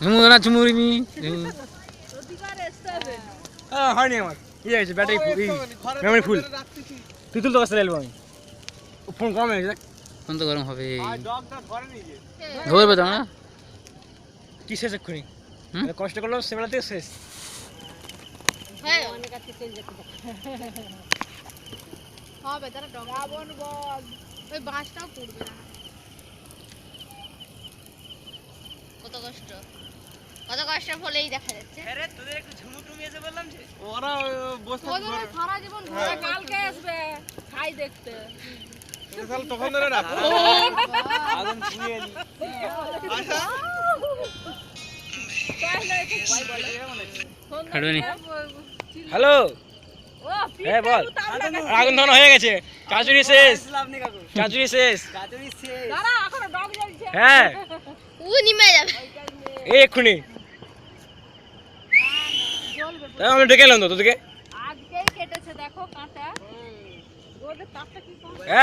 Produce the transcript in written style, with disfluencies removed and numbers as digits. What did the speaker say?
ঝুমুরা ঝুমুরিনি হয়নি আমার ইয়ে হয়েছে ব্যাটারি মেমোরি ফুল তুই তুলতে পারছিস এলবো আমি ফোন কম হয়ে গেছে ফোন তো গরম হবে ধরবে তো না কি শেষ এক্ষুনি কষ্ট করলাম সেবেলাতে শেষ হবে তারা ডগাবন বল ওই বাঁশটাও পড়বে না কত কষ্ট ফলেই দেখা যাচ্ছে আরে তোদের একটু ঝুমুটুমি এসে বললাম যে ওরা বসে ওদের সারা জীবন ধরে কালকে আসবে খাই দেখতে তাহলে তখন ধরে রাখো আগুন ছুঁয়ে নি আচ্ছা হ্যালো হ্যাঁ বল আগুন ধরানো হয়ে গেছে কাজুরি শেষ কাজুরি শেষ দাঁড়া এখনো ডগ জ্বলছে হ্যাঁ ও নিমে যাবে এই এক্ষুনি তাই আমি ডেকে এলাম তো তোদেরকে আজকেই কেটেছে দেখো কাঁটা ওদের কাঁটা কি হ্যাঁ